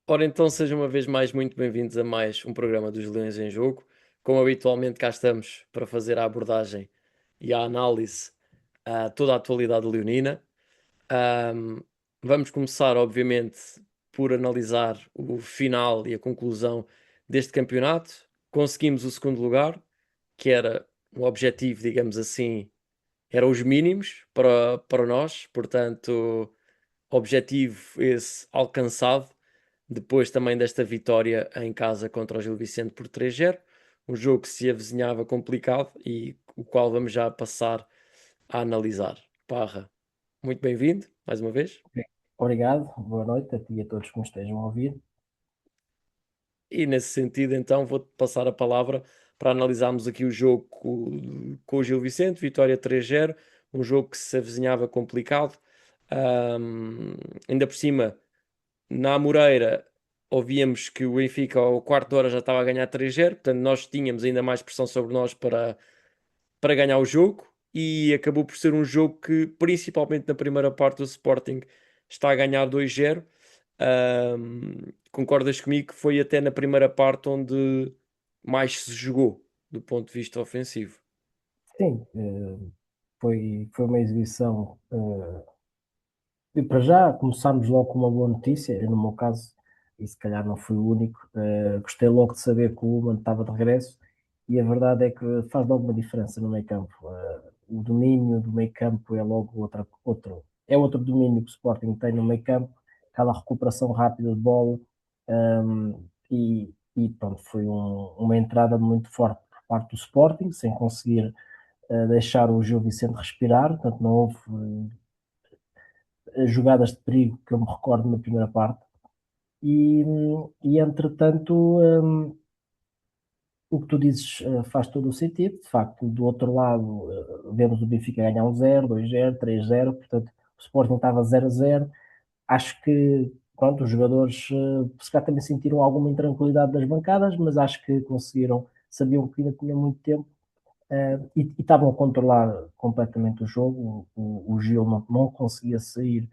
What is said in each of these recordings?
Ora, então sejam uma vez mais muito bem-vindos a mais um programa dos Leões em Jogo. Como habitualmente, cá estamos para fazer a abordagem e a análise a toda a atualidade leonina. Ahm, Vamos começar, obviamente, por analisar o final e a conclusão deste campeonato. Conseguimos o segundo lugar, que era um objetivo, digamos assim, eram os mínimos para nós, portanto, objetivo esse alcançado depois também desta vitória em casa contra o Gil Vicente por 3-0, um jogo que se avizinhava complicado e o qual vamos já passar a analisar. Parra, muito bem-vindo, mais uma vez. Ok. Obrigado, boa noite a ti e a todos que me estejam a ouvir. E nesse sentido, então, vou-te passar a palavra para analisarmos aqui o jogo com o Gil Vicente, vitória 3-0, um jogo que se avizinhava complicado. Ahm, Ainda por cima, na Amoreira, ouvíamos que o Benfica ao quarto de hora já estava a ganhar 3-0, portanto nós tínhamos ainda mais pressão sobre nós para ganhar o jogo e acabou por ser um jogo que, principalmente na primeira parte, o Sporting está a ganhar 2-0. Concordas comigo que foi até na primeira parte onde mais se jogou do ponto de vista ofensivo? Sim, foi uma exibição. E para já começámos logo com uma boa notícia. Eu, no meu caso, e se calhar não fui o único, gostei logo de saber que o Human estava de regresso. E a verdade é que faz logo uma diferença no meio campo. O domínio do meio campo é logo outro domínio que o Sporting tem no meio campo, aquela recuperação rápida de bola. E pronto, foi uma entrada muito forte por parte do Sporting, sem conseguir deixar o Gil Vicente respirar. Portanto, não houve jogadas de perigo que eu me recordo na primeira parte. E, e entretanto, o que tu dizes faz todo o sentido. De facto, do outro lado, vemos o Benfica ganhar 1-0, 2-0, 3-0. Portanto, o Sporting estava 0-0. Acho que, pronto, os jogadores se calhar também sentiram alguma intranquilidade das bancadas, mas acho que conseguiram, sabiam que ainda tinha muito tempo. E estavam a controlar completamente o jogo. O Gil não conseguia sair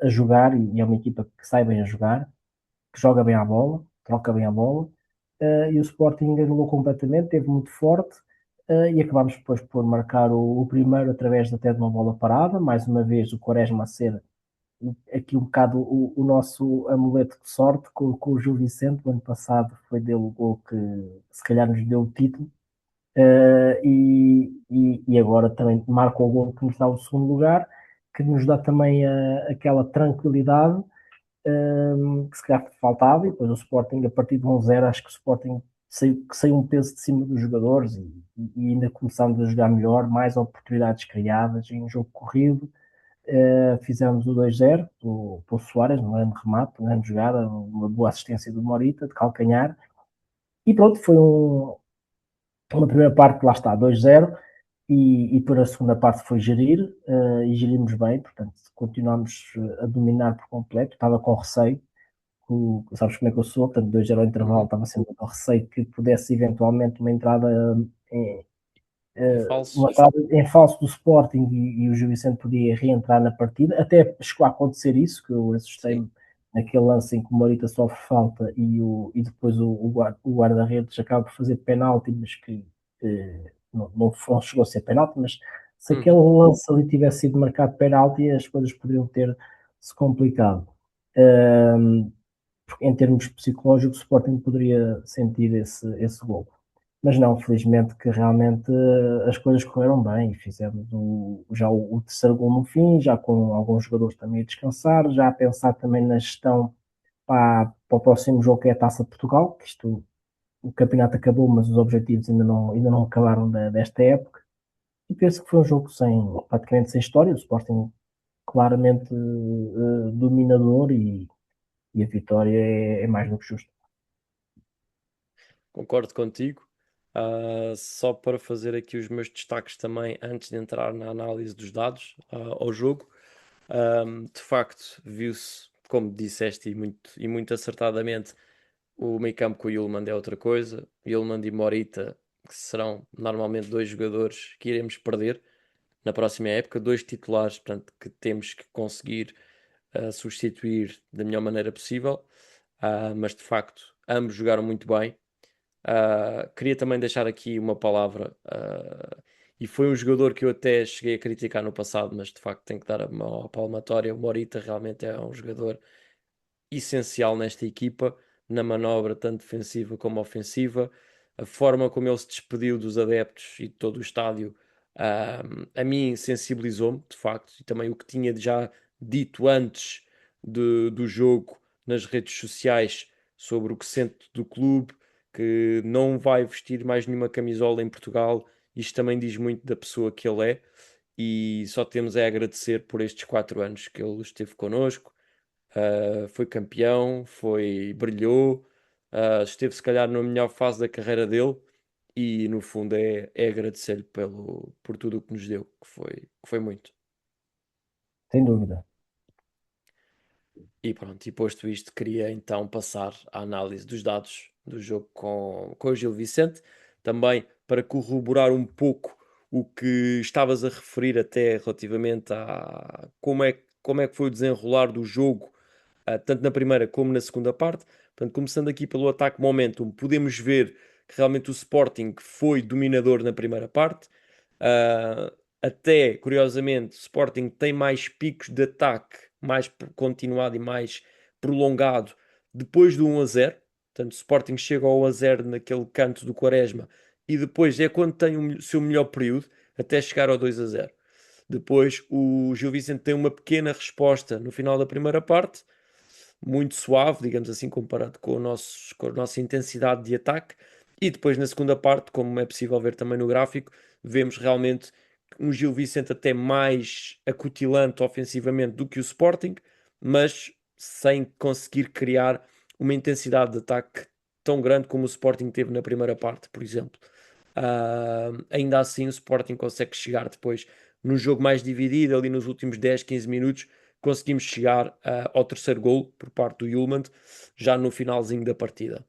a jogar, e é uma equipa que sai bem a jogar, que joga bem a bola, troca bem a bola. E o Sporting anulou completamente, teve muito forte. E acabámos depois por marcar o primeiro através até de uma bola parada. Mais uma vez, o Quaresma a ser aqui um bocado o nosso amuleto de sorte com o Gil Vicente. O ano passado foi dele o gol que se calhar nos deu o título. E agora também marca o gol que nos dá o segundo lugar, que nos dá também aquela tranquilidade que se calhar faltava. E depois o Sporting, a partir de 1-0, acho que o Sporting saiu um peso de cima dos jogadores, e ainda começámos a jogar melhor, mais oportunidades criadas em um jogo corrido. Fizemos o 2-0 pelo Soares, um grande remate, uma grande jogada, uma boa assistência do Morita, de calcanhar. E pronto, foi uma primeira parte, lá está, 2-0. E por a segunda parte foi gerir, e gerimos bem. Portanto, continuámos a dominar por completo. Estava com receio, sabes como é que eu sou, portanto, 2-0 ao intervalo, Uhum. estava sempre com receio que pudesse eventualmente em, Em falso? uma entrada em falso do Sporting, e o Gil Vicente podia reentrar na partida. Até chegou a acontecer isso, que eu Sim. assustei-me naquele lance em que o Morita sofre falta, e depois o guarda-redes acaba por fazer penalti, mas que não chegou a ser penalti. Mas se aquele Uhum. lance ali tivesse sido marcado penalti, as coisas poderiam ter se complicado. Um, Em termos psicológicos, o Sporting poderia sentir esse gol. Mas não, felizmente que realmente as coisas correram bem, e fizemos já o terceiro gol no fim, já com alguns jogadores também a descansar, já a pensar também na gestão para o próximo jogo, que é a Taça de Portugal, que isto, o campeonato acabou, mas os objetivos ainda não acabaram desta época. E penso que foi um jogo praticamente sem história. O Sporting claramente dominador, e a vitória é mais do que justa. Concordo contigo. Só para fazer aqui os meus destaques também, antes de entrar na análise dos dados ao jogo. De facto, viu-se, como disseste e muito acertadamente, o meio campo com o Yulman é outra coisa. Yulman e Morita, que serão normalmente dois jogadores que iremos perder na próxima época, dois titulares, portanto, que temos que conseguir a substituir da melhor maneira possível, mas de facto ambos jogaram muito bem. Queria também deixar aqui uma palavra, e foi um jogador que eu até cheguei a criticar no passado, mas de facto tenho que dar uma palmatória. O Morita realmente é um jogador essencial nesta equipa, na manobra tanto defensiva como ofensiva. A forma como ele se despediu dos adeptos e de todo o estádio, a mim sensibilizou-me, de facto, e também o que tinha já dito antes do jogo nas redes sociais sobre o que sente do clube, que não vai vestir mais nenhuma camisola em Portugal. Isto também diz muito da pessoa que ele é, e só temos a agradecer por estes 4 anos que ele esteve connosco. Foi campeão, brilhou, esteve se calhar na melhor fase da carreira dele, e no fundo é agradecer-lhe por tudo o que nos deu, que foi muito. sem dúvida. E pronto, e posto isto, queria então passar à análise dos dados do jogo com o Gil Vicente, também para corroborar um pouco o que estavas a referir até relativamente a como é que foi o desenrolar do jogo, tanto na primeira como na segunda parte. Portanto, começando aqui pelo ataque momentum, podemos ver que realmente o Sporting foi dominador na primeira parte. Até, curiosamente, o Sporting tem mais picos de ataque, mais continuado e mais prolongado, depois do 1-0. Portanto, o Sporting chega ao 1-0 naquele canto do Quaresma, e depois é quando tem o seu melhor período, até chegar ao 2-0. Depois o Gil Vicente tem uma pequena resposta no final da primeira parte, muito suave, digamos assim, comparado com a nossa intensidade de ataque. E depois, na segunda parte, como é possível ver também no gráfico, vemos realmente um Gil Vicente até mais acutilante ofensivamente do que o Sporting, mas sem conseguir criar uma intensidade de ataque tão grande como o Sporting teve na primeira parte, por exemplo. Ainda assim, o Sporting consegue chegar depois no jogo mais dividido, ali nos últimos 10, 15 minutos, conseguimos chegar ao terceiro gol por parte do Yulman, já no finalzinho da partida.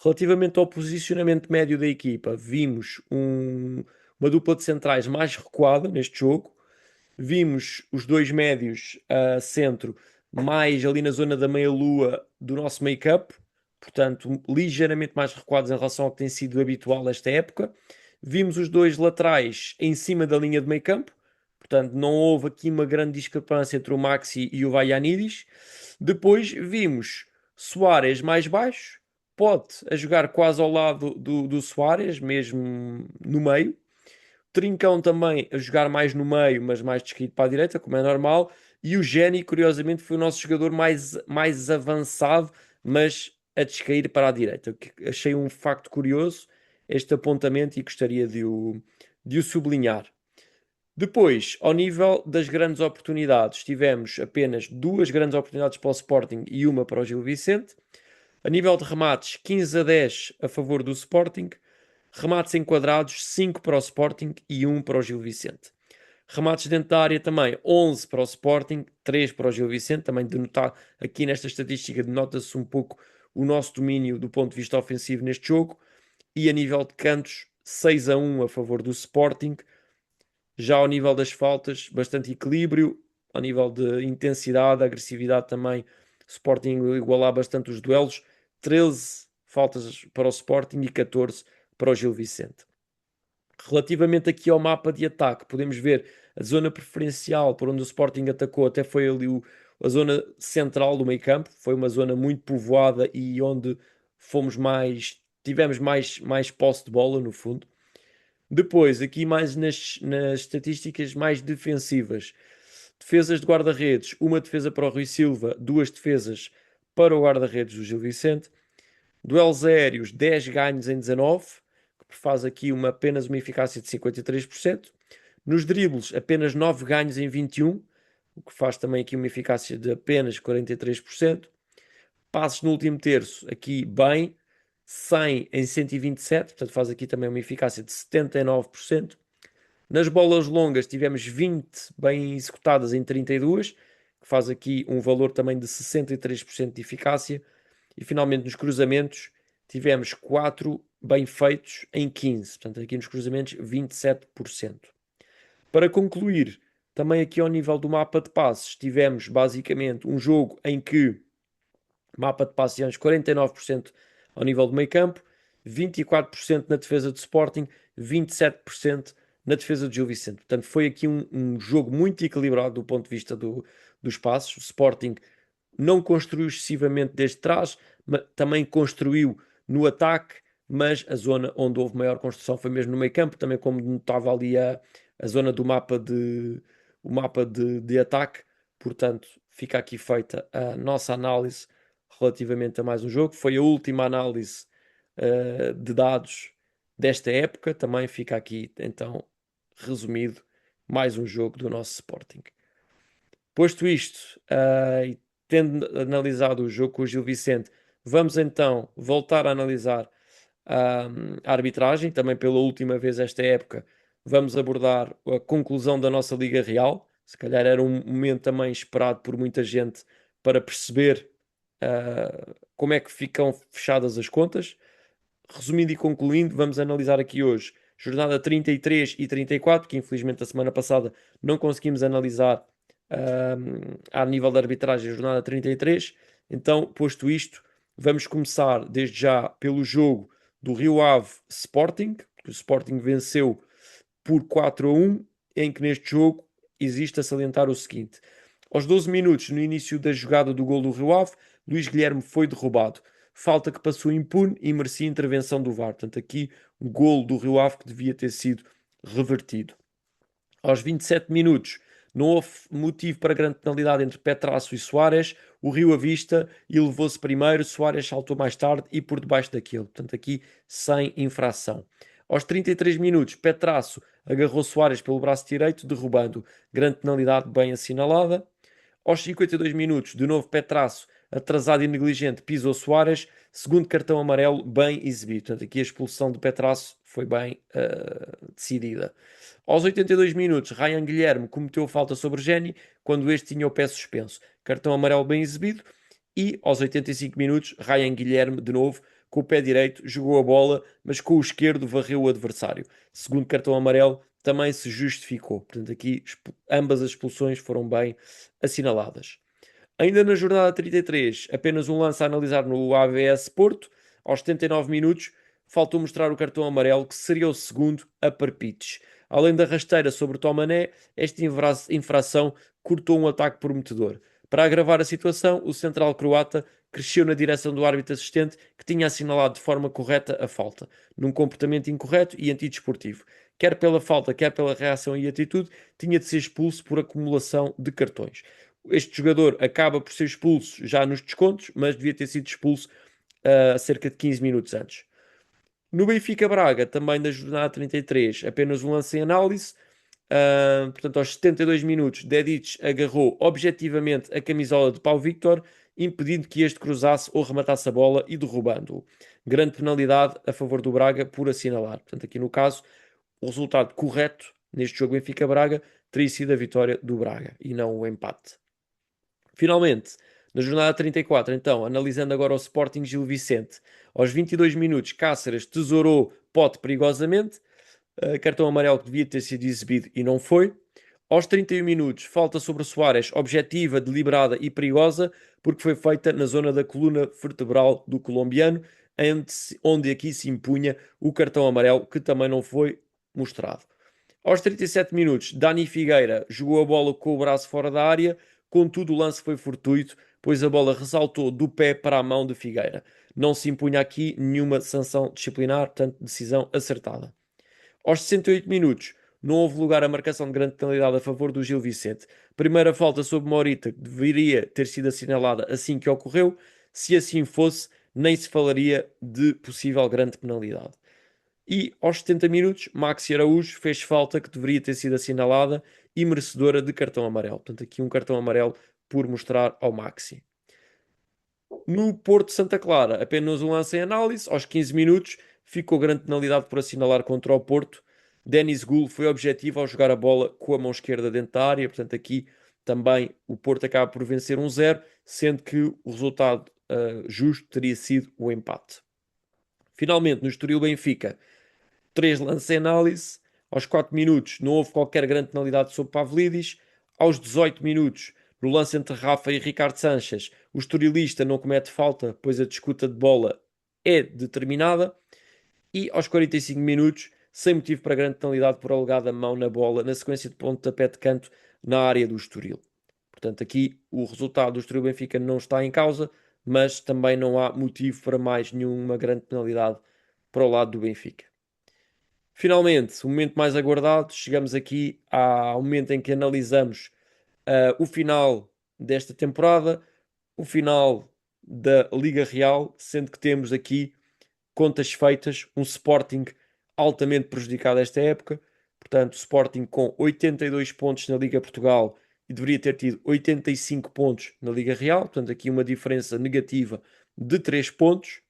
Relativamente ao posicionamento médio da equipa, vimos uma dupla de centrais mais recuada neste jogo. Vimos os dois médios a centro mais ali na zona da meia-lua do nosso make-up, portanto, ligeiramente mais recuados em relação ao que tem sido habitual esta época. Vimos os dois laterais em cima da linha de meio-campo, portanto, não houve aqui uma grande discrepância entre o Maxi e o Vaianidis. Depois vimos Soares mais baixo, Pote a jogar quase ao lado do Soares, mesmo no meio. Trincão também a jogar mais no meio, mas mais descaído para a direita, como é normal. E o Geni, curiosamente, foi o nosso jogador mais avançado, mas a descair para a direita. Achei um facto curioso este apontamento, e gostaria de o sublinhar. Depois, ao nível das grandes oportunidades, tivemos apenas 2 grandes oportunidades para o Sporting e uma para o Gil Vicente. A nível de remates, 15-10 a favor do Sporting. Remates enquadrados, 5 para o Sporting e 1 para o Gil Vicente. Remates dentro da área também, 11 para o Sporting, 3 para o Gil Vicente. Também de notar aqui nesta estatística, denota-se um pouco o nosso domínio do ponto de vista ofensivo neste jogo. E a nível de cantos, 6-1 a favor do Sporting. Já ao nível das faltas, bastante equilíbrio. Ao nível de intensidade, agressividade também, Sporting igualar bastante os duelos. 13 faltas para o Sporting e 14 para o Gil Vicente. Relativamente aqui ao mapa de ataque, podemos ver a zona preferencial por onde o Sporting atacou, até foi ali a zona central do meio campo. Foi uma zona muito povoada e onde tivemos mais posse de bola, no fundo. Depois, aqui mais nas estatísticas mais defensivas. Defesas de guarda-redes, uma defesa para o Rui Silva, 2 defesas para o guarda-redes do Gil Vicente. Duelos aéreos, 10 ganhos em 19, que faz aqui apenas uma eficácia de 53%. Nos dribles, apenas 9 ganhos em 21, o que faz também aqui uma eficácia de apenas 43%. Passos no último terço, aqui bem, 100 em 127, portanto faz aqui também uma eficácia de 79%. Nas bolas longas tivemos 20 bem executadas em 32, que faz aqui um valor também de 63% de eficácia. E finalmente nos cruzamentos tivemos 4 bem feitos em 15, portanto aqui nos cruzamentos 27%. Para concluir, Também aqui ao nível do mapa de passes, tivemos basicamente um jogo em que mapa de passes tivemos 49% ao nível do meio campo, 24% na defesa do Sporting, 27% na defesa do Gil Vicente. Portanto, foi aqui um jogo muito equilibrado do ponto de vista dos passos. O Sporting não construiu excessivamente desde trás, mas também construiu no ataque, mas a zona onde houve maior construção foi mesmo no meio campo, também como notava ali a zona do mapa de ataque. Portanto, fica aqui feita a nossa análise relativamente a mais um jogo. Foi a última análise de dados desta época, também fica aqui então resumido mais um jogo do nosso Sporting. Posto isto, e tendo analisado o jogo com o Gil Vicente, vamos então voltar a analisar a arbitragem, também pela última vez esta época. Vamos abordar a conclusão da nossa Liga Real. Se calhar era um momento também esperado por muita gente para perceber como é que ficam fechadas as contas. Resumindo e concluindo, vamos analisar aqui hoje jornada 33 e 34, que infelizmente a semana passada não conseguimos analisar a nível da arbitragem, a jornada 33. Então, posto isto, vamos começar desde já pelo jogo do Rio Ave Sporting, que o Sporting venceu por 4-1, em que neste jogo existe a salientar o seguinte: aos 12 minutos, no início da jogada do gol do Rio Ave, Luís Guilherme foi derrubado. Falta que passou impune e merecia intervenção do VAR. Portanto, aqui um gol do Rio Ave que devia ter sido revertido. Aos 27 minutos, não houve motivo para grande penalidade entre Petrasso e Soares. O Rio Avista e levou-se primeiro, Soares saltou mais tarde e por debaixo daquilo. Portanto, aqui sem infração. Aos 33 minutos, Petrasso agarrou Soares pelo braço direito, derrubando. Grande penalidade bem assinalada. Aos 52 minutos, de novo Petrasso, atrasado e negligente, pisou Soares. Segundo cartão amarelo, bem exibido. Portanto, aqui a expulsão de Petrasso foi bem decidida. Aos 82 minutos, Ryan Guilherme cometeu falta sobre Geni, quando este tinha o pé suspenso. Cartão amarelo bem exibido. E aos 85 minutos, Ryan Guilherme, de novo, com o pé direito, jogou a bola, mas com o esquerdo varreu o adversário. Segundo cartão amarelo, também se justificou. Portanto, aqui ambas as expulsões foram bem assinaladas. Ainda na jornada 33, apenas um lance a analisar no AVS Porto. Aos 79 minutos, faltou mostrar o cartão amarelo, que seria o segundo a Parpites. Além da rasteira sobre Tomané, esta infração cortou um ataque prometedor. Para agravar a situação, o central croata cresceu na direção do árbitro assistente, que tinha assinalado de forma correta a falta, num comportamento incorreto e antidesportivo. Quer pela falta, quer pela reação e atitude, tinha de ser expulso por acumulação de cartões. Este jogador acaba por ser expulso já nos descontos, mas devia ter sido expulso cerca de 15 minutos antes. No Benfica Braga, também da jornada 33, apenas um lance em análise. Portanto, aos 72 minutos, Dedic agarrou objetivamente a camisola de Pau Victor, impedindo que este cruzasse ou rematasse a bola e derrubando-o. Grande penalidade a favor do Braga por assinalar. Portanto, aqui no caso, o resultado correto neste jogo Benfica-Braga teria sido a vitória do Braga e não o empate. Finalmente, na jornada 34, então, analisando agora o Sporting Gil Vicente, aos 22 minutos, Cáceres tesourou Pote perigosamente, cartão amarelo que devia ter sido exibido e não foi. Aos 31 minutos, falta sobre Soares, objetiva, deliberada e perigosa, porque foi feita na zona da coluna vertebral do colombiano, onde aqui se impunha o cartão amarelo, que também não foi mostrado. Aos 37 minutos, Dani Figueira jogou a bola com o braço fora da área, contudo o lance foi fortuito, pois a bola ressaltou do pé para a mão de Figueira. Não se impunha aqui nenhuma sanção disciplinar, portanto, decisão acertada. Aos 68 minutos, não houve lugar a marcação de grande penalidade a favor do Gil Vicente. Primeira falta sobre Morita, que deveria ter sido assinalada assim que ocorreu. Se assim fosse, nem se falaria de possível grande penalidade. E aos 70 minutos, Maxi Araújo fez falta que deveria ter sido assinalada e merecedora de cartão amarelo. Portanto, aqui um cartão amarelo por mostrar ao Maxi. No Porto Santa Clara, apenas um lance em análise. Aos 15 minutos, ficou grande penalidade por assinalar contra o Porto. Denis Gul foi objetivo ao jogar a bola com a mão esquerda dentro da área. Portanto, aqui também o Porto acaba por vencer 1-0, sendo que o resultado justo teria sido o empate. Finalmente, no Estoril Benfica, 3 lances em análise. Aos 4 minutos, não houve qualquer grande penalidade sobre Pavlidis. Aos 18 minutos, no lance entre Rafa e Ricardo Sanches, o estorilista não comete falta, pois a disputa de bola é determinada. E aos 45 minutos, sem motivo para grande penalidade por alegada mão na bola, na sequência de pontapé de canto na área do Estoril. Portanto, aqui o resultado do Estoril Benfica não está em causa, mas também não há motivo para mais nenhuma grande penalidade para o lado do Benfica. Finalmente, o momento mais aguardado, chegamos aqui ao momento em que analisamos o final desta temporada, o final da Liga Real, sendo que temos aqui contas feitas, um Sporting altamente prejudicado esta época, portanto, Sporting com 82 pontos na Liga Portugal e deveria ter tido 85 pontos na Liga Real, portanto, aqui uma diferença negativa de 3 pontos.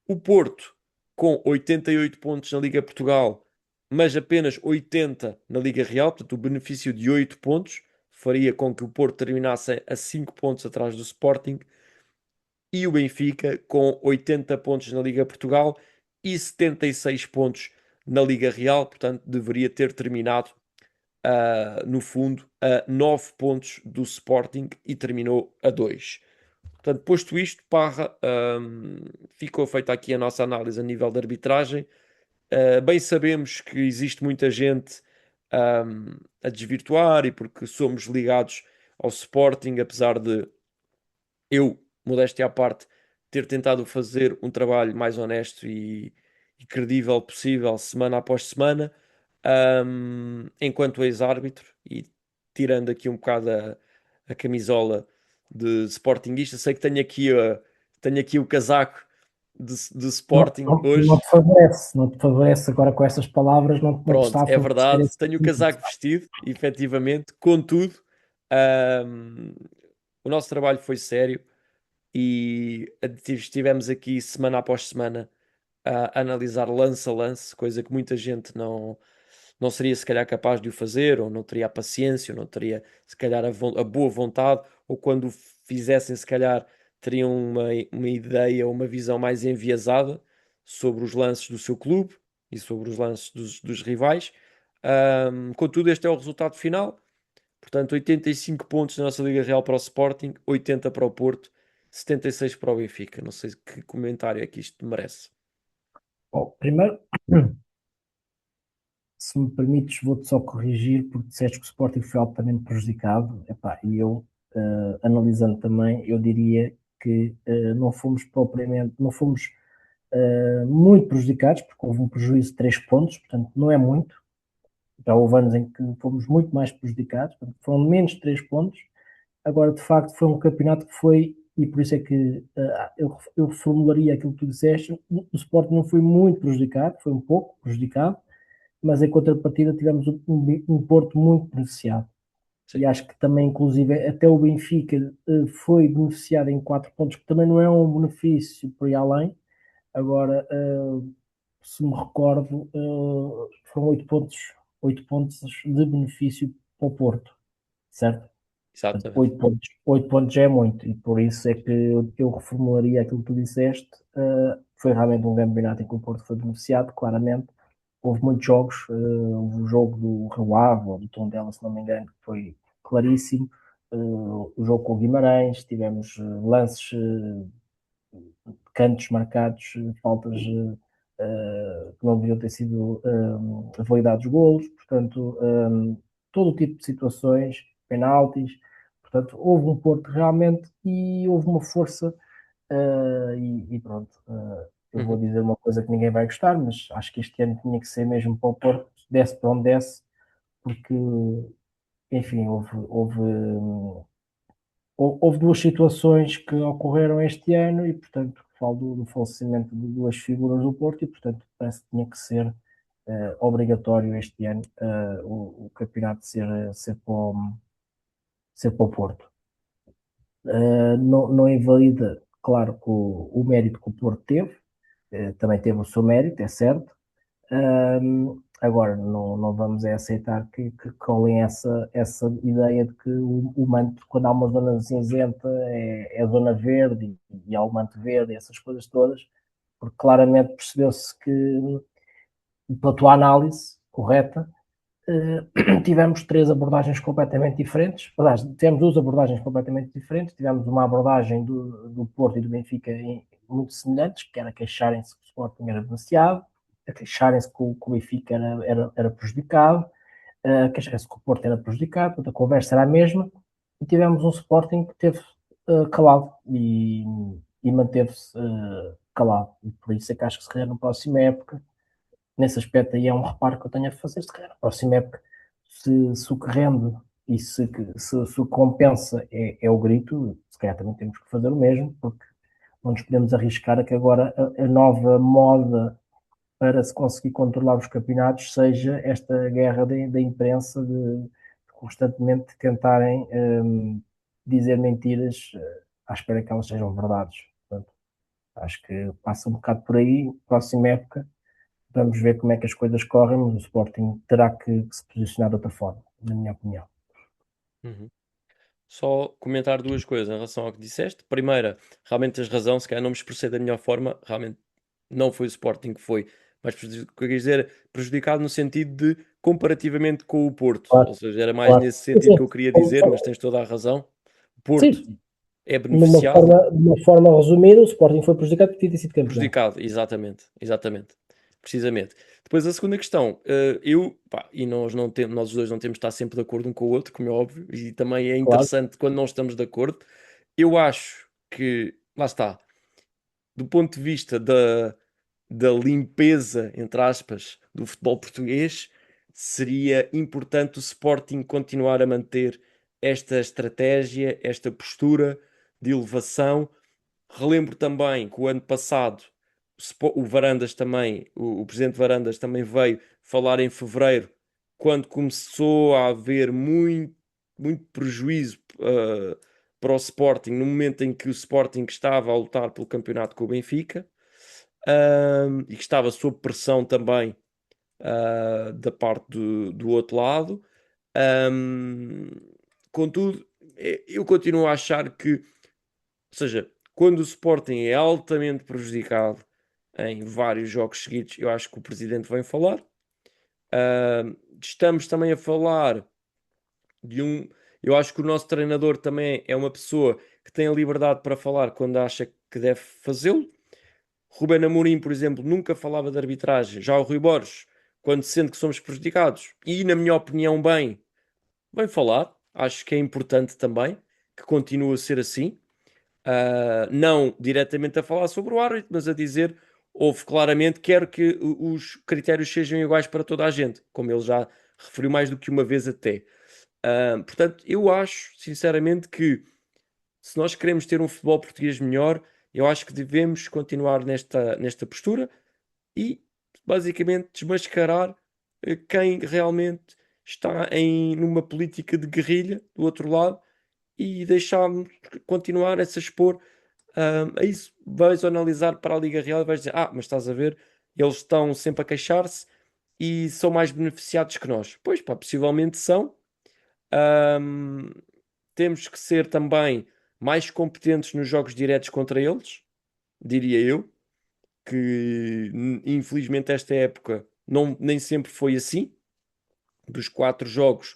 O Porto com 88 pontos na Liga Portugal, mas apenas 80 na Liga Real, portanto, o benefício de 8 pontos faria com que o Porto terminasse a 5 pontos atrás do Sporting. E o Benfica com 80 pontos na Liga Portugal e 76 pontos na Liga Real, portanto deveria ter terminado no fundo a 9 pontos do Sporting e terminou a 2. Portanto, posto isto, Parra, ficou feita aqui a nossa análise a nível de arbitragem. Bem sabemos que existe muita gente a desvirtuar e porque somos ligados ao Sporting, apesar de eu, modéstia à parte, ter tentado fazer um trabalho mais honesto e credível possível, semana após semana, enquanto ex-árbitro e tirando aqui um bocado a camisola de Sportingista. Sei que tenho aqui o casaco de Não, Sporting não, hoje. não te favorece agora com essas palavras, não te Pronto, está a é favorecer verdade, esse tenho o sentido. casaco vestido, efetivamente. Contudo, ahm, o nosso trabalho foi sério e estivemos aqui semana após semana a analisar lance a lance, coisa que muita gente não seria se calhar capaz de o fazer, ou não teria a paciência, ou não teria se calhar a boa vontade, ou quando o fizessem se calhar teriam uma ideia ou uma visão mais enviesada sobre os lances do seu clube e sobre os lances dos rivais. Contudo, este é o resultado final. Portanto, 85 pontos na nossa Liga Real para o Sporting, 80 para o Porto, 76 para o Benfica. Não sei que comentário é que isto merece. Bom, primeiro, se me permites, vou-te só corrigir, porque disseste que o Sporting foi altamente prejudicado. Epá, e eu, analisando também, eu diria que não fomos propriamente, não fomos muito prejudicados, porque houve um prejuízo de 3 pontos, portanto não é muito. Já houve anos em que fomos muito mais prejudicados, portanto, foram menos de 3 pontos. Agora, de facto, foi um campeonato que foi, e por isso é que eu formularia aquilo que tu disseste, o Sporting não foi muito prejudicado, foi um pouco prejudicado, mas em contrapartida tivemos um Porto muito beneficiado. Sim, E acho que também, inclusive, até o Benfica foi beneficiado em 4 pontos, que também não é um benefício por aí além. Agora, se me recordo, foram 8 pontos de benefício para o Porto, certo? Portanto, exatamente. 8 pontos já é muito, e por isso é que eu reformularia aquilo que tu disseste. Foi realmente um campeonato em que o Porto foi beneficiado, claramente. Houve muitos jogos, houve o jogo do Rio Ave, ou do Tondela, se não me engano, que foi claríssimo. O jogo com o Guimarães, tivemos lances, cantos marcados, faltas que não deviam ter sido validados golos, portanto, todo o tipo de situações, penaltis, portanto, houve um Porto realmente e houve uma força, e pronto, eu vou Uhum. dizer uma coisa que ninguém vai gostar, mas acho que este ano tinha que ser mesmo para o Porto, desce para onde desce, porque, enfim, houve duas situações que ocorreram este ano e, portanto, falo do falecimento de duas figuras do Porto e, portanto, parece que tinha que ser obrigatório este ano o campeonato ser para o Porto. Não invalida, claro, que o mérito que o Porto teve, também teve o seu mérito, é certo. Agora, não vamos aceitar que colhem essa ideia de que o manto, quando há uma zona cinzenta, é zona verde e há o manto verde, essas coisas todas, porque claramente percebeu-se que, pela tua análise correta, tivemos três abordagens completamente diferentes. Aliás, tivemos duas abordagens completamente diferentes. Tivemos uma abordagem do Porto e do Benfica muito semelhantes, que era queixarem-se que o Sporting era beneficiado, queixarem-se que o Benfica era prejudicado, queixarem-se que o Porto era prejudicado, portanto, a conversa era a mesma. E tivemos um Sporting que teve calado e manteve-se calado. E por isso é que acho que se calhar na próxima época, nesse aspecto aí é um reparo que eu tenho a fazer, se calhar na próxima época, se o que rende e se o que compensa é o grito, se calhar também temos que fazer o mesmo, porque não nos podemos arriscar a que agora a nova moda para se conseguir controlar os campeonatos seja esta guerra da imprensa de constantemente tentarem dizer mentiras à espera que elas sejam verdades. Portanto, acho que passa um bocado por aí, próxima época, vamos ver como é que as coisas correm, mas o Sporting terá que se posicionar de outra forma, na minha opinião. Uhum. Só comentar duas coisas em relação ao que disseste. Primeira, realmente tens razão, se calhar não me expressei da melhor forma, realmente não foi o Sporting que foi, mas o que eu quis dizer, prejudicado no sentido de comparativamente com o Porto, Claro, ou seja, era mais claro. nesse sentido que eu queria dizer, mas Sim, tens toda a razão. O Porto sim, é beneficiado. de uma forma resumida, o Sporting foi prejudicado por ter sido campeão. Prejudicado, exatamente, exatamente, precisamente. Depois a segunda questão, eu, pá, e nós não temos, nós os dois não temos de estar sempre de acordo um com o outro, como é óbvio, e também é Claro, interessante quando não estamos de acordo. Eu acho que, lá está, do ponto de vista da limpeza, entre aspas, do futebol português, seria importante o Sporting continuar a manter esta estratégia, esta postura de elevação. Relembro também que o ano passado o Varandas também, o presidente Varandas também veio falar em fevereiro, quando começou a haver muito prejuízo para o Sporting, no momento em que o Sporting estava a lutar pelo campeonato com o Benfica, e que estava sob pressão também da parte do outro lado. Um, Contudo, eu continuo a achar que, ou seja, quando o Sporting é altamente prejudicado em vários jogos seguidos, eu acho que o presidente vem falar. Estamos também a falar de um. Eu acho que o nosso treinador também é uma pessoa que tem a liberdade para falar quando acha que deve fazê-lo. Ruben Amorim, por exemplo, nunca falava de arbitragem. Já o Rui Borges, quando sente que somos prejudicados, e na minha opinião, bem, vem falar. Acho que é importante também que continue a ser assim. Não diretamente a falar sobre o árbitro, mas a dizer, houve claramente, quero que os critérios sejam iguais para toda a gente, como ele já referiu mais do que uma vez até. Portanto, eu acho, sinceramente, que se nós queremos ter um futebol português melhor, eu acho que devemos continuar nesta postura e, basicamente, desmascarar quem realmente está numa política de guerrilha do outro lado e deixarmos continuar a se expor a isso. Vais analisar para a Liga Real e vais dizer: mas estás a ver, eles estão sempre a queixar-se e são mais beneficiados que nós. Pois pá, possivelmente são. Ahm, Temos que ser também mais competentes nos jogos diretos contra eles, diria eu, que infelizmente esta época não, nem sempre foi assim. Dos quatro jogos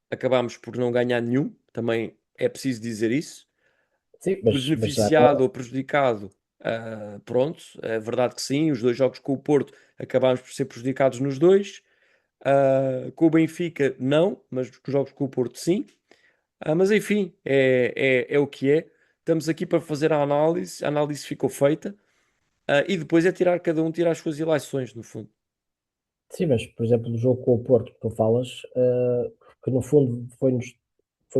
acabámos por não ganhar nenhum, também é preciso dizer isso. sim, mas já Beneficiado agora, ou prejudicado, pronto, é verdade que sim, os dois jogos com o Porto acabámos por ser prejudicados nos dois. Com o Benfica, não, mas os jogos com o Porto, sim. Mas enfim, é o que é. Estamos aqui para fazer a análise ficou feita, e depois é tirar cada um, tirar as suas ilações, no fundo. sim, mas por exemplo, o jogo com o Porto que tu falas, que no fundo foi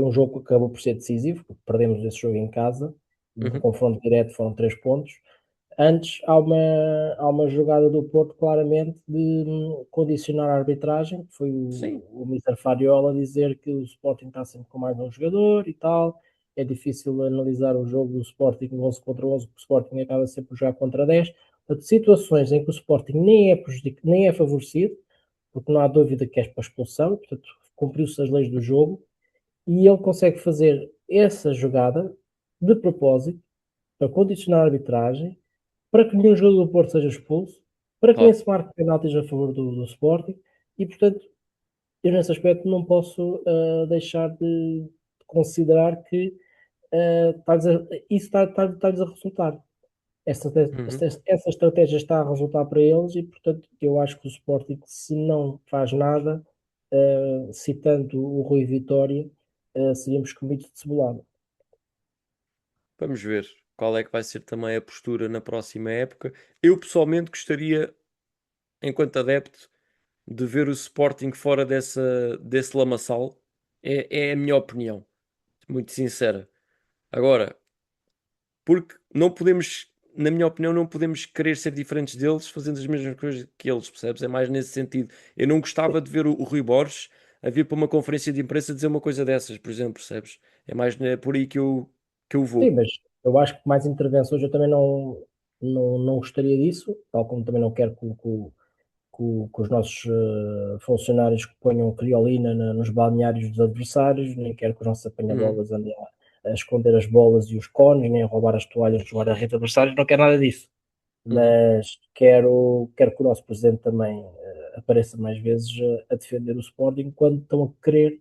um jogo que acabou por ser decisivo, porque perdemos esse jogo em casa, no Uhum. confronto direto foram 3 pontos. Antes há uma jogada do Porto claramente de condicionar a arbitragem, que foi Sim, o Mr. Fariola dizer que o Sporting está sempre com mais um jogador e tal, é difícil analisar o jogo do Sporting 11 contra 11, porque o Sporting acaba sempre a jogar contra 10. Portanto, situações em que o Sporting nem é favorecido, porque não há dúvida que é para expulsão, portanto, cumpriu-se as leis do jogo, e ele consegue fazer essa jogada de propósito para condicionar a arbitragem, para que nenhum jogador do Porto seja expulso, para que nem claro. se marque penaltis a favor do Sporting, e portanto eu nesse aspecto não posso deixar de considerar que isso está-lhes a resultar. Uhum. Essa estratégia está a resultar para eles e, portanto, eu acho que o Sporting, se não faz nada, citando o Rui Vitória, seríamos comidos de cebolada. Vamos ver qual é que vai ser também a postura na próxima época. Eu pessoalmente gostaria, enquanto adepto, de ver o Sporting fora desse lamaçal. É a minha opinião, muito sincera. Agora, porque não podemos, na minha opinião, não podemos querer ser diferentes deles fazendo as mesmas coisas que eles, percebes? É mais nesse sentido. Eu não gostava de ver o Rui Borges a vir para uma conferência de imprensa dizer uma coisa dessas, por exemplo, percebes? É mais por aí que eu Sim, vou. mas eu acho que mais intervenções eu também não gostaria disso, tal como também não quero que os nossos funcionários que ponham criolina nos balneários dos adversários, nem quero que os nossos Uhum, apanha-bolas andem a esconder as bolas e os cones, nem a roubar as toalhas dos guarda-redes adversários, não quero nada disso. uhum, Mas quero que o nosso presidente também apareça mais vezes a defender o Sporting quando estão a querer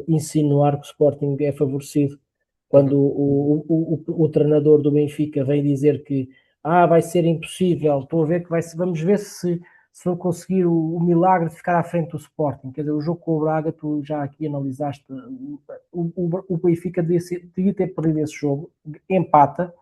insinuar que o Sporting é favorecido. uhum, Quando o treinador do Benfica vem dizer que vai ser impossível, estou a ver que vamos ver se vão conseguir o milagre de ficar à frente do Sporting. Quer dizer, o jogo com o Braga, tu já aqui analisaste, o Benfica devia ter perdido esse jogo, empata,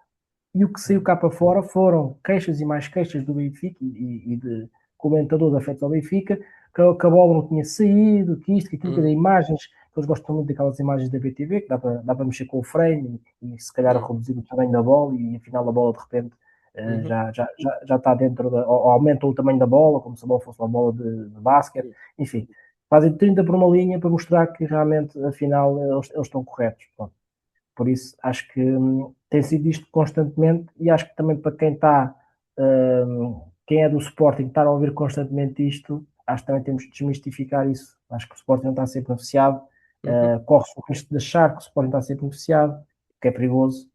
e o que saiu uhum, cá para fora foram queixas e mais queixas do Benfica e de comentadores afetos ao Benfica, que a bola não tinha saído, que isto, que aquilo, que uhum, as imagens, que eles gostam muito daquelas imagens da BTV, que dá para mexer com o frame e se calhar uhum, reduzir o tamanho da bola e afinal a bola de repente uhum, já está dentro ou aumenta o tamanho da bola, como se a bola fosse uma bola de basquete, enfim. Fazem 30 por uma linha para mostrar que realmente, afinal, eles estão corretos. Pronto. Por isso, acho que tem sido isto constantemente e acho que também para quem está, quem é do Sporting, estar a ouvir constantemente isto, acho que também temos de desmistificar isso. Acho que o Sporting não está a ser beneficiado, uhum. corre-se o risco de achar que o Sporting está a ser beneficiado, o que é perigoso,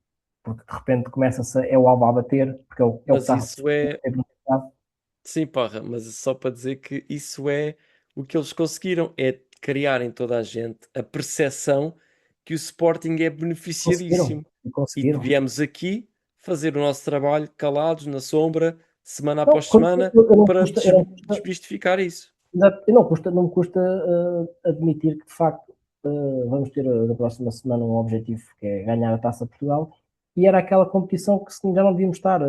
porque de repente é o alvo a bater, porque é o que Mas está a isso é. ser beneficiado. Sim, Parra, mas só para dizer que isso é o que eles conseguiram, é criar em toda a gente a percepção que o Sporting é Conseguiram, beneficiadíssimo. e E conseguiram. viemos aqui fazer o nosso trabalho calados, na sombra, semana Não, após semana, eu não para custa, eu não custa, desmistificar isso. exato. E não me custa admitir que, de facto, vamos ter na próxima semana um objetivo que é ganhar a Taça de Portugal. E era aquela competição que já não devíamos estar.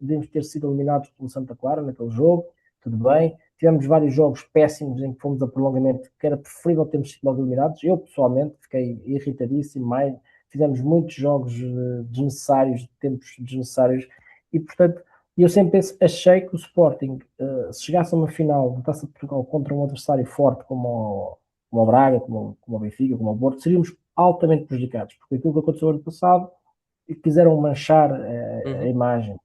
Devíamos ter sido eliminados pelo Santa Clara naquele jogo, tudo bem. Tivemos vários jogos péssimos em que fomos a prolongamento, que era preferível termos sido logo eliminados. Eu, pessoalmente, fiquei irritadíssimo. Fizemos muitos jogos desnecessários, tempos desnecessários. E, portanto, eu sempre achei que o Sporting, se chegasse a uma final da Taça de Portugal contra um adversário forte como o Braga, como o Benfica, como o Porto, seríamos altamente prejudicados, porque aquilo que aconteceu ano passado e quiseram manchar a Uhum, imagem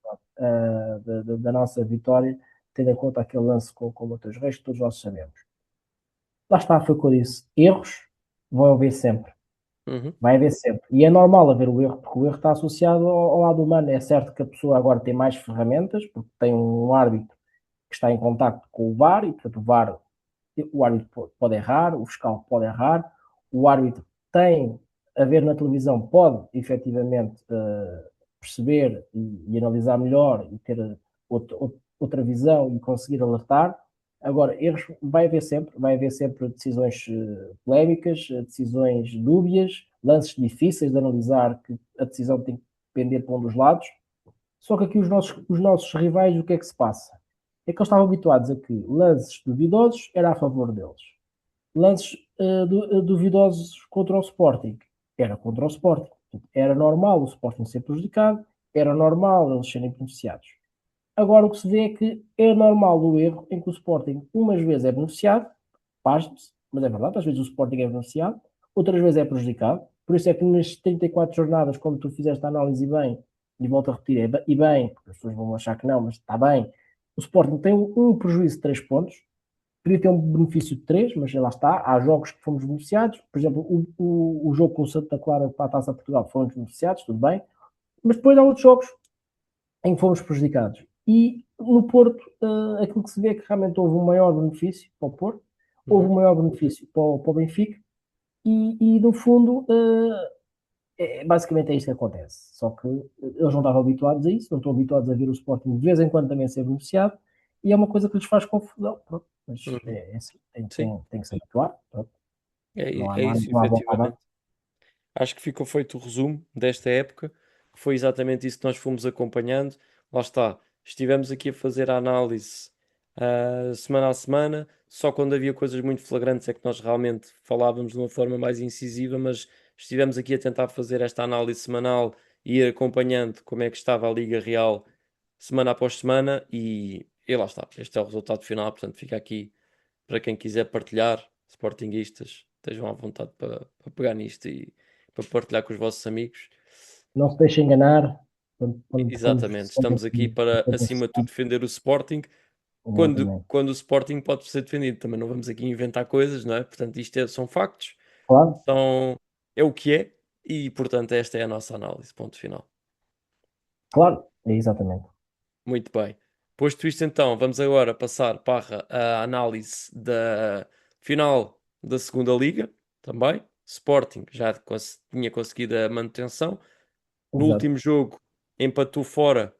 da nossa vitória, tendo em conta aquele lance com o Matheus Reis, que todos nós sabemos. Lá está, foi o que eu disse. Erros vão haver sempre. uhum, Vai haver sempre. E é normal haver o erro, porque o erro está associado ao lado humano. É certo que a pessoa agora tem mais ferramentas, porque tem um árbitro que está em contacto com o VAR, e portanto o árbitro pode errar, o fiscal pode errar, o árbitro tem a ver na televisão, pode efetivamente perceber e analisar melhor e ter outra visão e conseguir alertar. Agora, erros vai haver sempre decisões polémicas, decisões dúbias, lances difíceis de analisar, que a decisão tem que pender para um dos lados. Só que aqui os nossos rivais, o que é que se passa? É que eles estavam habituados a que lances duvidosos era a favor deles. Lances duvidosos contra o Sporting era contra o Sporting. Era normal o Sporting ser prejudicado, era normal eles serem beneficiados. Agora o que se vê é que é normal o erro em que o Sporting umas vezes é beneficiado, pasme-se, mas é verdade, às vezes o Sporting é beneficiado, outras vezes é prejudicado. Por isso é que nas 34 jornadas, como tu fizeste a análise e bem, e volto a repetir, e bem, porque as pessoas vão achar que não, mas está bem, o Sporting tem um prejuízo de 3 pontos, podia ter um benefício de 3, mas lá está, há jogos que fomos beneficiados, por exemplo, o jogo com o Santa Clara para a Taça de Portugal fomos beneficiados, tudo bem, mas depois há outros jogos em que fomos prejudicados. E no Porto, aquilo que se vê é que realmente houve um maior benefício para o Porto, houve Uhum. um maior benefício para o Benfica e no fundo, basicamente é isto que acontece. Só que eles não estavam habituados a isso, não estão habituados a ver o Sporting de vez em quando também ser beneficiado, e é uma coisa que lhes faz confusão. Pronto, mas Uhum. é assim, tem, Sim, tem, tem que se habituar. Pronto, é isso, não há volta a dar. efetivamente. Acho que ficou feito o resumo desta época, que foi exatamente isso que nós fomos acompanhando. Lá está, estivemos aqui a fazer a análise semana a semana, só quando havia coisas muito flagrantes é que nós realmente falávamos de uma forma mais incisiva, mas estivemos aqui a tentar fazer esta análise semanal e ir acompanhando como é que estava a Liga Real semana após semana e lá está, este é o resultado final, portanto fica aqui para quem quiser partilhar, sportinguistas, estejam à vontade para pegar nisto e para partilhar com os vossos amigos. Não se deixe enganar quando Exatamente, estamos aqui para, acima de tudo, defender o Sporting, exatamente. quando o Sporting pode ser defendido. Também não vamos aqui inventar coisas, não é? Portanto, são factos, Claro, são, é o que é, e portanto esta é a nossa análise, ponto final. claro, é exatamente. Muito bem. Posto isto então, vamos agora passar para a análise da final da segunda Liga, também. Sporting já tinha conseguido a manutenção. No Exato. último jogo empatou fora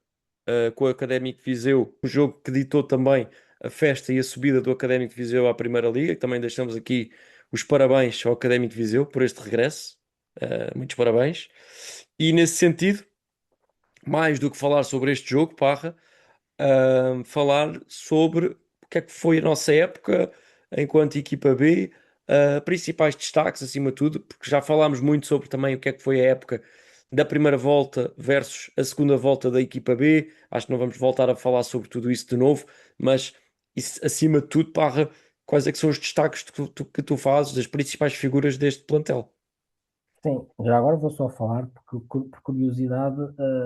com o Académico de Viseu, um jogo que ditou também a festa e a subida do Académico de Viseu à Primeira Liga, que também deixamos aqui os parabéns ao Académico de Viseu por este regresso. Muitos parabéns. E nesse sentido, mais do que falar sobre este jogo, Parra, falar sobre o que é que foi a nossa época enquanto equipa B, principais destaques acima de tudo, porque já falámos muito sobre também o que é que foi a época da primeira volta versus a segunda volta da equipa B. Acho que não vamos voltar a falar sobre tudo isso de novo, mas isso, acima de tudo, Parra, quais é que são os destaques que tu fazes das principais figuras deste plantel? Sim, já agora vou só falar, porque por curiosidade,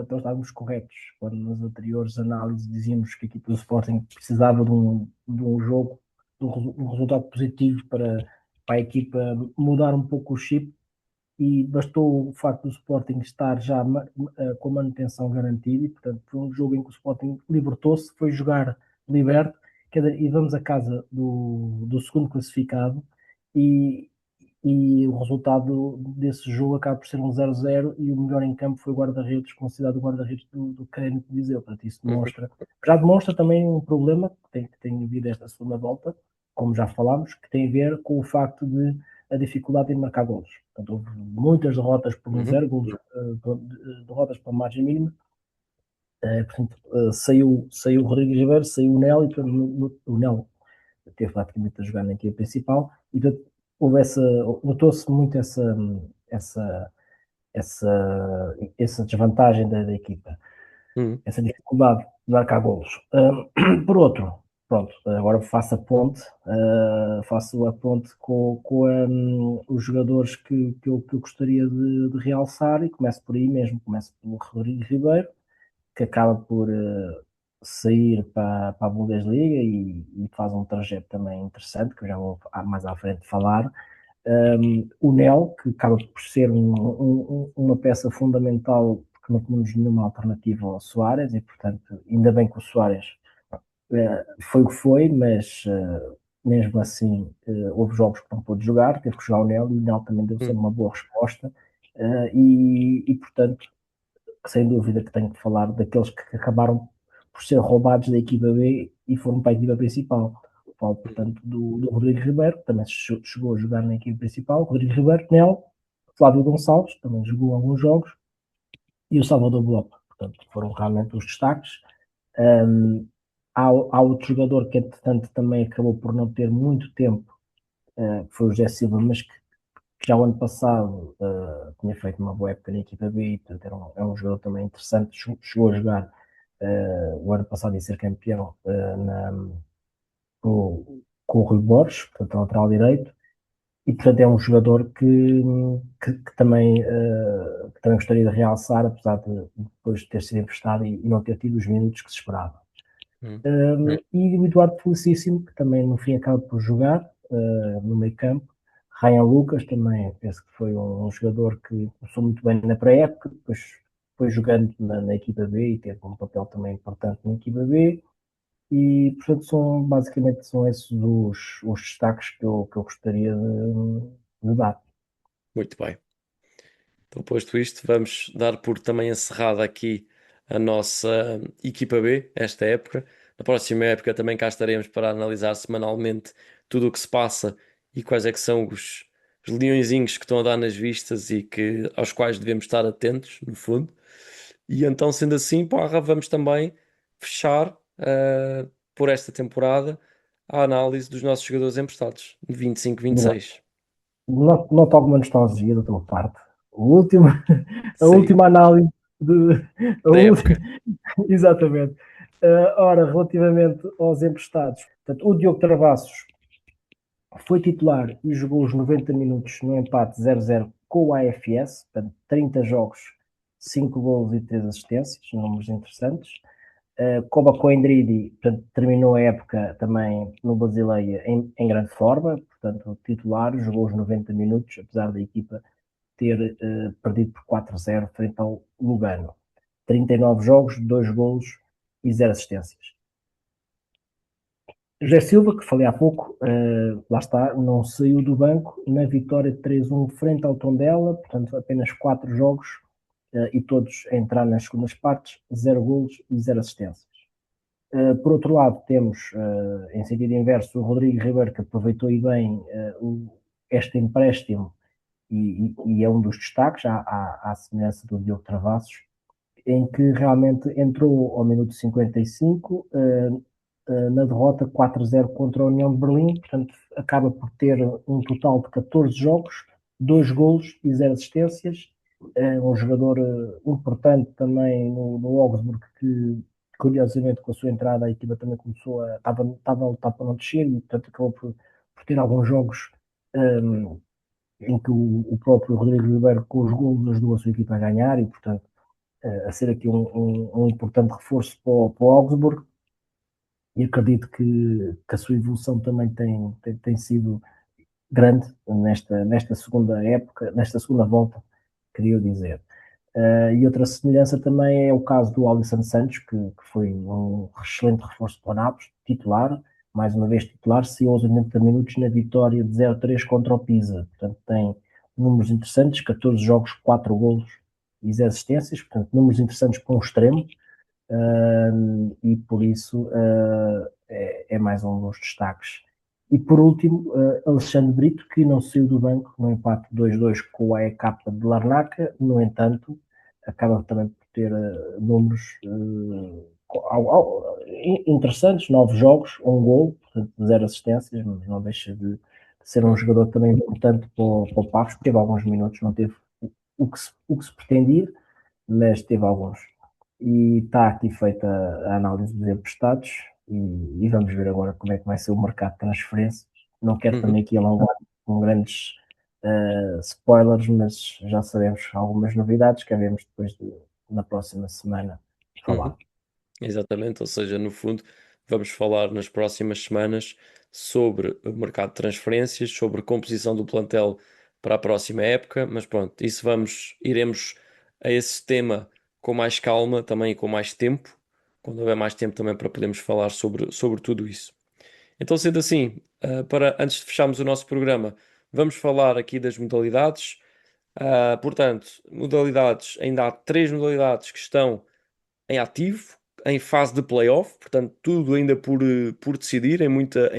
para estarmos corretos, quando nas anteriores análises dizíamos que a equipa do Sporting precisava de um jogo, de um resultado positivo para a equipa mudar um pouco o chip, e bastou o facto do Sporting estar já com a manutenção garantida, e portanto foi um jogo em que o Sporting libertou-se, foi jogar liberto, e vamos à casa do segundo classificado, e, e o resultado desse jogo acaba por ser um 0-0, e o melhor em campo foi o guarda-redes, considerado o guarda-redes do Académico de Viseu. Portanto, isso Uhum, já demonstra também um problema que tem havido esta segunda volta, como já falámos, que tem a ver com o facto de a dificuldade em marcar golos. Portanto, houve muitas derrotas por um uhum, zero golos, derrotas para margem mínima. Portanto, saiu o Rodrigo Ribeiro, saiu o Nel, e portanto, o Nel teve praticamente a jogar na equipe principal, e portanto, notou-se muito essa, essa desvantagem da equipa, uhum, essa dificuldade de marcar golos. Por outro, pronto, agora faço a ponte com os jogadores que eu gostaria de realçar, e começo por aí mesmo, começo pelo Rodrigo Ribeiro, que acaba por sair para a Bundesliga e faz um trajeto também interessante, que eu já vou mais à frente falar. O Nel, que acaba por ser uma peça fundamental, porque não tínhamos nenhuma alternativa ao Soares, e portanto, ainda bem que o Soares foi o que foi, mas mesmo assim houve jogos que não pôde jogar, teve que jogar o Nel, e o Nel também deu uhum, sempre uma boa resposta. E portanto, sem dúvida que tenho que falar daqueles que acabaram por ser roubados da equipa B e foram para a equipa principal. Falo, uhum, portanto, do Rodrigo Ribeiro, que também chegou a jogar na equipa principal. Rodrigo Ribeiro, Nel, Flávio Gonçalves, também jogou alguns jogos, e o Salvador Bloco. Portanto, foram realmente os destaques. Um, há outro jogador que, entretanto, também acabou por não ter muito tempo, que foi o José Silva, mas que já o ano passado tinha feito uma boa época na equipa B, e portanto é um jogador também interessante. Chegou a jogar o ano passado e ser campeão com o Rui Borges, portanto, lateral direito, e portanto é um jogador que também gostaria de realçar, apesar de depois ter sido emprestado e não ter tido os minutos que se esperava. uhum, E o Eduardo Felicíssimo, que também no fim acaba por jogar no meio campo. Ryan Lucas também, penso que foi um jogador que começou muito bem na pré-época, depois foi jogando na equipa B e teve um papel também importante na equipa B. E, portanto, basicamente são esses os destaques que eu gostaria de dar. Muito bem. Então, posto isto, vamos dar por também encerrada aqui a nossa equipa B, esta época. Na próxima época também cá estaremos para analisar semanalmente tudo o que se passa e quais é que são os leõezinhos que estão a dar nas vistas e aos quais devemos estar atentos, no fundo. E então, sendo assim, porra, vamos também fechar por esta temporada a análise dos nossos jogadores emprestados, de 25-26. Noto alguma nostalgia da tua parte. O último, a Sim, última análise de. A da última, época. exatamente. Ora, relativamente aos emprestados, portanto, o Diogo Travassos foi titular e jogou os 90 minutos no empate 0-0 com o AFS, portanto, 30 jogos, 5 gols e 3 assistências, números interessantes. Koba Coendridi, portanto, terminou a época também no Basileia em grande forma, portanto, titular, jogou os 90 minutos, apesar da equipa ter perdido por 4-0 frente ao Lugano. 39 jogos, 2 golos e 0 assistências. José Silva, que falei há pouco, lá está, não saiu do banco na vitória de 3-1 frente ao Tondela, portanto apenas 4 jogos e todos a entrar nas segundas partes, 0 golos e 0 assistências. Por outro lado, temos em sentido inverso o Rodrigo Ribeiro, que aproveitou e bem este empréstimo e é um dos destaques, à semelhança do Diogo Travassos, em que realmente entrou ao minuto 55 na derrota 4-0 contra a União de Berlim, portanto acaba por ter um total de 14 jogos, 2 golos e 0 assistências. É um jogador importante também no Augsburg, que curiosamente com a sua entrada a equipa também começou estava a lutar para não descer e portanto acabou por ter alguns jogos em que o próprio Rodrigo Ribeiro com os golos ajudou a sua equipa a ganhar e portanto a ser aqui um importante reforço para o Augsburg e acredito que a sua evolução também tem sido grande nesta segunda época, nesta segunda volta, queria eu dizer. E outra semelhança também é o caso do Alisson Santos, que foi um excelente reforço para o Nápoles, titular, mais uma vez titular, saiu aos 80 minutos na vitória de 0-3 contra o Pisa. Portanto, tem números interessantes, 14 jogos, 4 golos e 0 assistências, portanto, números interessantes para um extremo, e por isso é mais um dos destaques. E por último, Alexandre Brito, que não saiu do banco no empate 2-2 com o AEK de Larnaca, no entanto, acaba também por ter números interessantes, 9 jogos, um gol, portanto, 0 assistências, mas não deixa de ser um jogador também importante para o Pavos, teve alguns minutos, não teve o que se pretendia, mas teve alguns. E está aqui feita a análise dos emprestados e vamos ver agora como é que vai ser o mercado de transferências. Não quero Uhum, também aqui alongar com grandes spoilers, mas já sabemos algumas novidades que havemos depois na próxima semana uhum. falar. Exatamente, ou seja, no fundo, vamos falar nas próximas semanas sobre o mercado de transferências, sobre a composição do plantel para a próxima época, mas pronto, iremos a esse tema com mais calma, também com mais tempo, quando houver mais tempo também para podermos falar sobre tudo isso. Então, sendo assim, antes de fecharmos o nosso programa, vamos falar aqui das modalidades. Portanto, modalidades, ainda há três modalidades que estão em ativo, em fase de playoff, portanto, tudo ainda por decidir em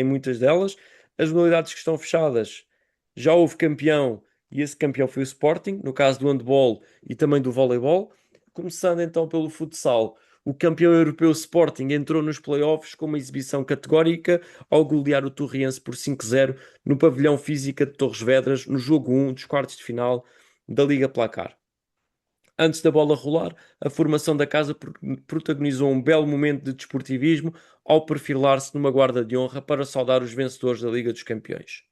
muitas delas. As modalidades que estão fechadas, já houve campeão e esse campeão foi o Sporting, no caso do handball e também do voleibol. Começando então pelo futsal, o campeão europeu Sporting entrou nos playoffs com uma exibição categórica ao golear o Torriense por 5-0 no pavilhão Física de Torres Vedras, no jogo 1 dos quartos de final da Liga Placar. Antes da bola rolar, a formação da casa protagonizou um belo momento de desportivismo ao perfilar-se numa guarda de honra para saudar os vencedores da Liga dos Campeões.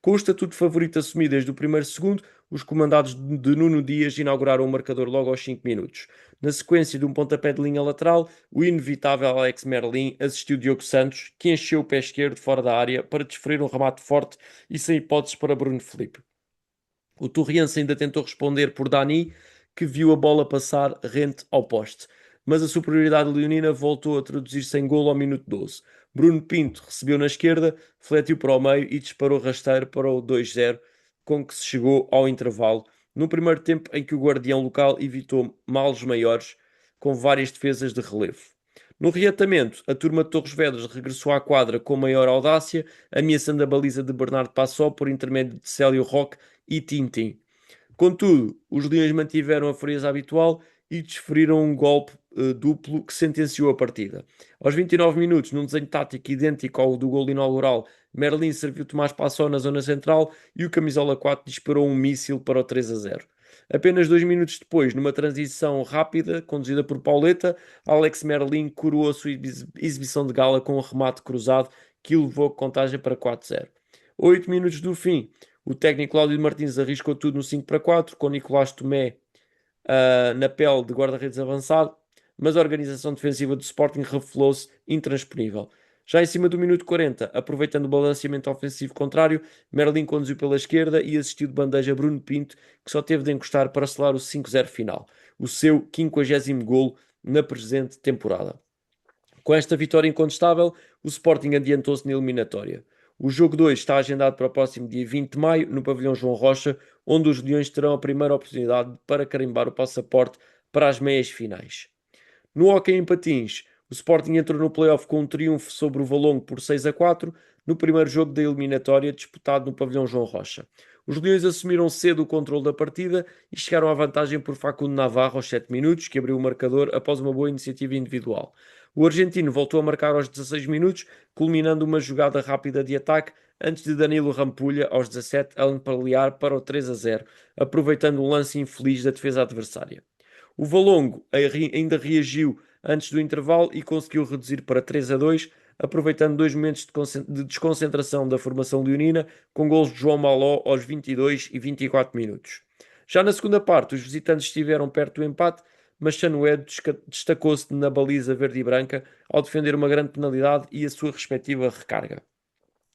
Com o estatuto de favorito assumido desde o primeiro segundo, os comandados de Nuno Dias inauguraram o marcador logo aos 5 minutos. Na sequência de um pontapé de linha lateral, o inevitável Alex Merlin assistiu Diogo Santos, que encheu o pé esquerdo fora da área para desferir um remate forte e sem hipóteses para Bruno Felipe. O Torriense ainda tentou responder por Dani, que viu a bola passar rente ao poste. mas a superioridade leonina voltou a traduzir-se em golo ao minuto 12. Bruno Pinto recebeu na esquerda, fletiu para o meio e disparou rasteiro para o 2-0, com que se chegou ao intervalo, no primeiro tempo em que o guardião local evitou males maiores, com várias defesas de relevo. No reatamento, a turma de Torres Vedras regressou à quadra com maior audácia, ameaçando a baliza de Bernardo Passó por intermédio de Célio Roque e Tintin. Contudo, os Leões mantiveram a frieza habitual e desferiram um golpe duplo que sentenciou a partida. Aos 29 minutos, num desenho tático idêntico ao do gol inaugural, Merlin serviu Tomás Passó na zona central e o camisola 4 disparou um míssil para o 3-0. Apenas 2 minutos depois, numa transição rápida, conduzida por Pauleta, Alex Merlin coroou a sua exibição de gala com um remate cruzado que levou a contagem para 4-0. 8 minutos do fim, o técnico Cláudio Martins arriscou tudo no 5-4, com Nicolás Tomé na pele de guarda-redes avançado, mas a organização defensiva do Sporting revelou-se intransponível. Já em cima do minuto 40, aproveitando o balanceamento ofensivo contrário, Merlin conduziu pela esquerda e assistiu de bandeja Bruno Pinto, que só teve de encostar para selar o 5-0 final, o seu 50º golo na presente temporada. Com esta vitória incontestável, o Sporting adiantou-se na eliminatória. O jogo 2 está agendado para o próximo dia 20 de maio, no pavilhão João Rocha, onde os Leões terão a primeira oportunidade para carimbar o passaporte para as meias finais. No hóquei em patins, o Sporting entrou no play-off com um triunfo sobre o Valongo por 6-4, no primeiro jogo da eliminatória disputado no pavilhão João Rocha. Os Leões assumiram cedo o controle da partida e chegaram à vantagem por Facundo Navarro aos 7 minutos, que abriu o marcador após uma boa iniciativa individual. O argentino voltou a marcar aos 16 minutos, culminando uma jogada rápida de ataque, antes de Danilo Rampulha, aos 17, a empalear para o 3-0, aproveitando um lance infeliz da defesa adversária. O Valongo ainda reagiu antes do intervalo e conseguiu reduzir para 3-2, aproveitando 2 momentos de desconcentração da formação leonina, com gols de João Maló aos 22 e 24 minutos. Já na segunda parte, os visitantes estiveram perto do empate, mas Chanuedo destacou-se na baliza verde e branca ao defender uma grande penalidade e a sua respectiva recarga.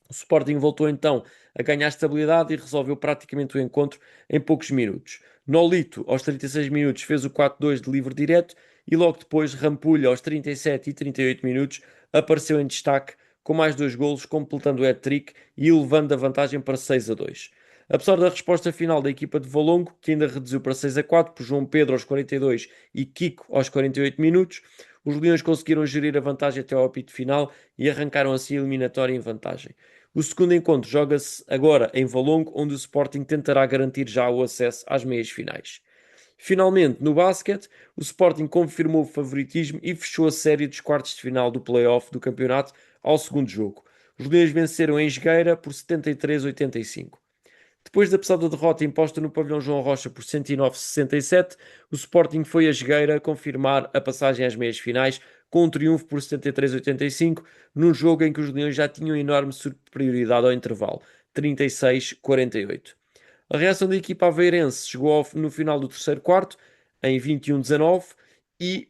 O Sporting voltou então a ganhar estabilidade e resolveu praticamente o encontro em poucos minutos. Nolito, aos 36 minutos, fez o 4-2 de livre direto e logo depois Rampulha, aos 37 e 38 minutos, apareceu em destaque com mais dois golos, completando o hat-trick e elevando a vantagem para 6-2. Apesar da resposta final da equipa de Valongo, que ainda reduziu para 6-4 por João Pedro aos 42 e Kiko aos 48 minutos, os Leões conseguiram gerir a vantagem até ao apito final e arrancaram assim a eliminatória em vantagem. O segundo encontro joga-se agora em Valongo, onde o Sporting tentará garantir já o acesso às meias finais. Finalmente, no basquete, o Sporting confirmou o favoritismo e fechou a série dos quartos de final do play-off do campeonato ao segundo jogo. Os Leões venceram em Jogueira por 73-85. Depois da pesada derrota imposta no pavilhão João Rocha por 109-67, o Sporting foi a Jogueira confirmar a passagem às meias finais com um triunfo por 73-85, num jogo em que os Leões já tinham enorme superioridade ao intervalo, 36-48. A reação da equipa aveirense chegou no final do terceiro quarto, em 21-19, e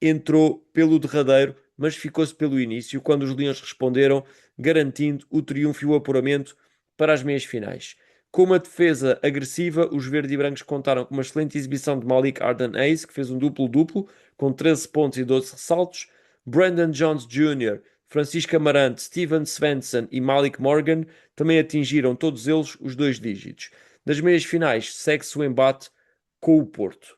entrou pelo derradeiro, mas ficou-se pelo início, quando os Leões responderam, garantindo o triunfo e o apuramento para as meias finais. Com uma defesa agressiva, os verdes e brancos contaram com uma excelente exibição de Malik Arden-Hayes, que fez um duplo-duplo, com 13 pontos e 12 ressaltos. Brandon Jones Jr., Francisco Amarante, Steven Svensson e Malik Morgan também atingiram todos eles os dois dígitos. Nas meias finais, segue-se o embate com o Porto.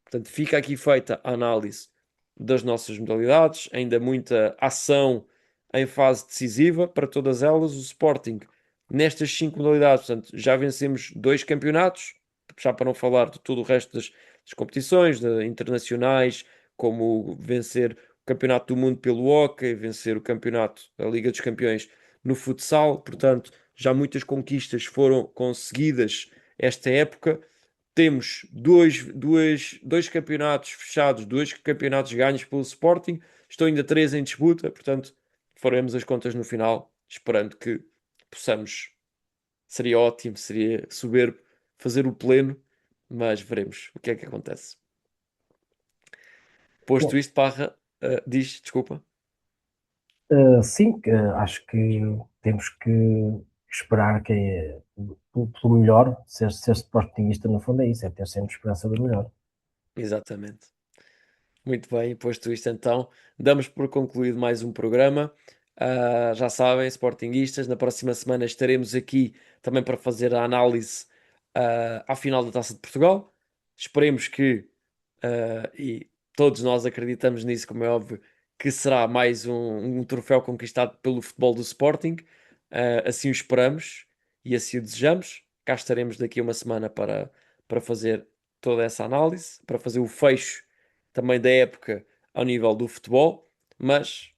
Portanto, fica aqui feita a análise das nossas modalidades, ainda muita ação em fase decisiva para todas elas. O Sporting, nestas 5 modalidades, portanto, já vencemos 2 campeonatos, já para não falar de todo o resto das competições internacionais, como vencer o Campeonato do Mundo pelo Hóquei, vencer o Campeonato da Liga dos Campeões no futsal. Portanto, já muitas conquistas foram conseguidas esta época. Temos dois campeonatos fechados, 2 campeonatos ganhos pelo Sporting, estão ainda 3 em disputa, portanto, faremos as contas no final, esperando que possamos. Seria ótimo, seria soberbo fazer o pleno, mas veremos o que é que acontece. Posto Bom, isto, Parra, diz, desculpa. sim, acho que temos que esperar pelo melhor. Ser sportingista, no fundo, é isso, é ter sempre esperança do melhor. Exatamente. Muito bem, posto isto então, damos por concluído mais um programa. Já sabem, Sportinguistas, na próxima semana estaremos aqui também para fazer a análise à final da Taça de Portugal. Esperemos que, e todos nós acreditamos nisso, como é óbvio, que será mais um troféu conquistado pelo futebol do Sporting. Assim o esperamos e assim o desejamos. Cá estaremos daqui a uma semana para fazer toda essa análise, para fazer o fecho também da época ao nível do futebol, mas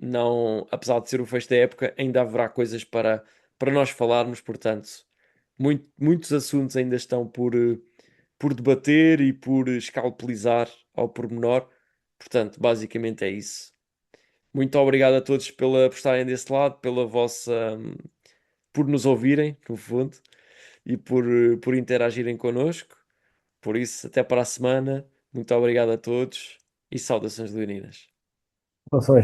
não, apesar de ser o fecho da época, ainda haverá coisas para nós falarmos, portanto, muitos assuntos ainda estão por debater e por escalpelizar ao pormenor. Portanto, basicamente é isso. Muito obrigado a todos por estarem desse lado, por nos ouvirem, no fundo, e por interagirem connosco. Por isso, até para a semana. Muito obrigado a todos e saudações leoninas. Passou.